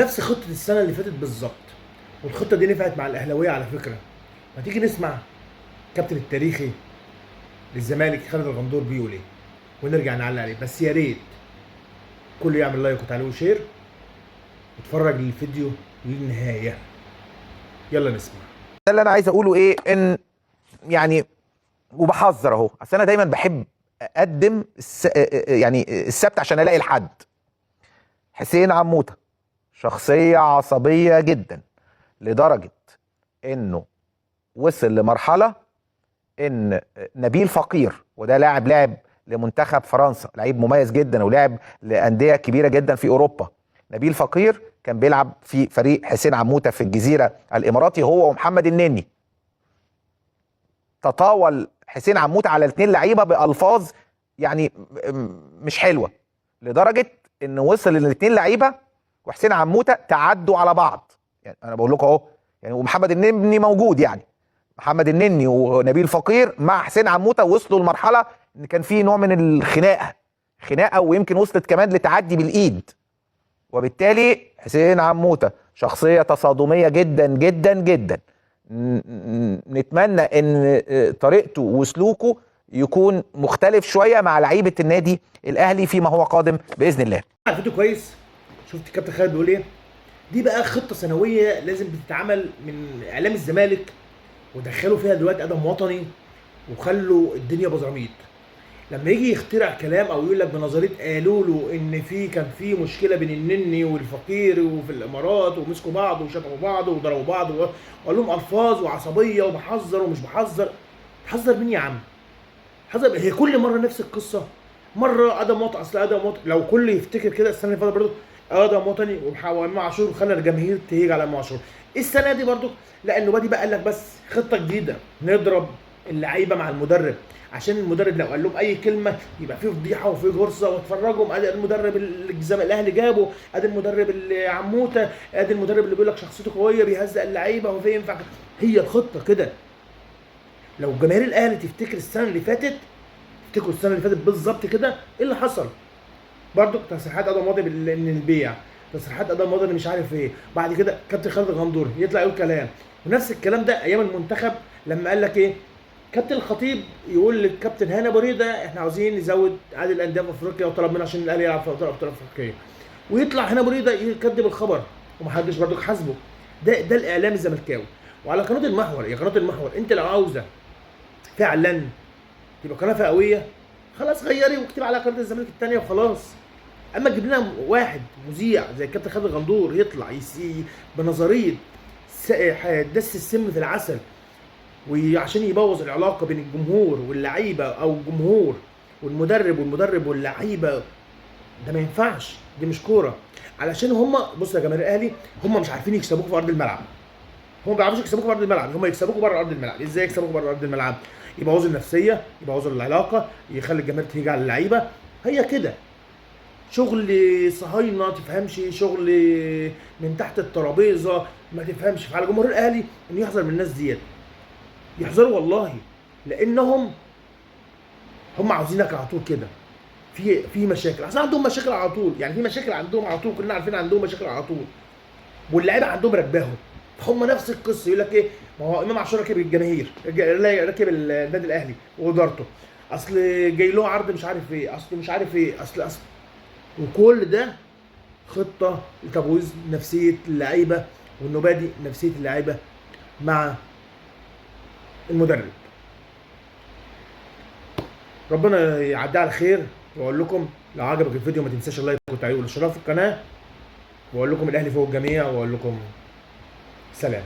نفس خطة السنة اللي فاتت بالظبط، والخطة دي نفعت مع الأهلاوية على فكرة. ما تيجي نسمع الكابتن التاريخي للزمالك خالد الغندور بيقول ايه، ونرجع نعلق عليه. بس يا ريت كله يعمل لايك وتعليق وشير واتفرج للفيديو للنهاية. يلا نسمع. ده اللي انا عايز اقوله ايه، ان يعني وبحذر اهو، اصل انا دايما بحب اقدم يعني السبت عشان الاقي الحد. حسين عموته شخصيه عصبيه جدا لدرجه انه وصل لمرحله ان نبيل فقير، وده لاعب لمنتخب فرنسا، لعيب مميز جدا ولعب لانديه كبيره جدا في اوروبا. نبيل فقير كان بيلعب في فريق حسين عموته في الجزيره الاماراتي، هو ومحمد النني. تطاول حسين عموته على الاثنين لعيبه بالفاظ يعني مش حلوه، لدرجه ان وصل الاثنين لعيبه وحسين عموته تعدوا على بعض. يعني انا بقول لكم اهو، يعني ومحمد النني موجود، يعني محمد النني ونبيل فقير مع حسين عموته وصلوا لمرحله ان كان في نوع من خناقه، ويمكن وصلت كمان لتعدي بالايد. وبالتالي حسين عموته شخصيه تصادميه جدا جدا جدا. نتمنى ان طريقته وسلوكه يكون مختلف شويه مع لعيبه النادي الاهلي فيما هو قادم باذن الله. عرفته كويس. شفت الكابتن خالد بيقول ايه؟ دي بقى خطة سنوية لازم بتتعمل من اعلام الزمالك، ودخلوا فيها دلوقتي ادم وطني وخلوا الدنيا بزراميط. لما يجي يخترع كلام او يقول لك بنظريه قالوا له ان كان في مشكله بين النني والفقير وفي الامارات ومسكوا بعض وشتموا بعض وضربوا بعض وقال لهم الفاظ وعصبيه وبحذر ومش بحذر. تحذر مين يا عم؟ حذر. هي كل مره نفس القصه. مره ادم وطني، اصل ادم وطني لو كل يفتكر كده السنه اللي فاتت برضه ادم وطني وامام عاشور خلى الجماهير تهيج على امام عاشور. السنه دي برضه لا، النوبه دي بقى قال لك بس خطه جديده نضرب اللعيبه مع المدرب، عشان المدرب لو قال لهم اي كلمه يبقى فيه فضيحه وفيه غرزه واتفرجوا ادي المدرب الاهلي جابه، ادي المدرب اللي عموته، ادي المدرب اللي بيقول لك شخصيته قويه بيهزق اللعيبه وفي ينفع. هي الخطه كده. لو جماهير الاهلي تفتكر السنه اللي فاتت، تفتكروا السنه اللي فاتت بالظبط كده ايه اللي حصل؟ برضو تصريحات ادم ماضي ان البيع، تصريحات ادم ماضي مش عارف ايه، بعد كده كابتن خالد الغندور يطلع يقول كلام. ونفس الكلام ده ايام المنتخب لما قال لك ايه؟ كابتن الخطيب يقول للكابتن هاني ابو ريده احنا عاوزين نزود عدد الانديه في افريقيا وطلب منه عشان الاهلي يلعب في ابطال افريقيا، ويطلع هاني ابو ريده يكذب الخبر ومحدش برضك حاسبه. ده الاعلام الزملكاوي. وعلى قناه المحور، يا قناه المحور انت لو عاوزه فعلا تبقى قناه فئويه خلاص غيري واكتب على قناه الزمالك الثانيه وخلاص. اما تجيب لنا واحد مذيع زي الكابتن خالد الغندور يطلع بنظريه دس السم في العسل، وعشان يبوظ العلاقه بين الجمهور واللعيبه او الجمهور والمدرب واللعيبه، ده ما ينفعش. دي مش كوره. علشان هم بصوا يا جماهير الاهلي، هم مش عارفين يكسبوكوا في ارض الملعب. هم ما بيعرفوش يكسبوكوا في ارض الملعب، هم يكسبوكوا بره ارض الملعب. ازاي يكسبوكوا بره ارض الملعب؟ يبوظوا النفسيه، يبوظوا العلاقه، يخلي الجماهير تيجي على اللعيبه. هي كده شغل صهاينه، تفهمش شغل من تحت الترابيزه، ما تفهمش. فعلى جمهور الاهلي انه يحذر من الناس ديت، يحذروا والله، لانهم هم عاوزينك على طول كده. في مشاكل، اصل عندهم مشاكل على طول، يعني في مشاكل عندهم على طول، كلنا عارفين عندهم مشاكل على طول، واللعيبه عندهم راكباهم. فهم نفس القصه. يقول لك ايه؟ ما هو امام عاشور راكب الجماهير، راكب النادي الاهلي وادارته، اصل جاي له عرض مش عارف ايه، اصل مش عارف ايه، اصل وكل ده خطه لتبويظ نفسيه اللعيبه والنبادي نفسيه اللعيبه مع المدرب. ربنا يعدي على خير. واقول لكم لو عجبك الفيديو ما تنساش اللايك والتعليق والاشتراك في القناه، واقول لكم الاهلي فوق الجميع، واقول لكم سلام.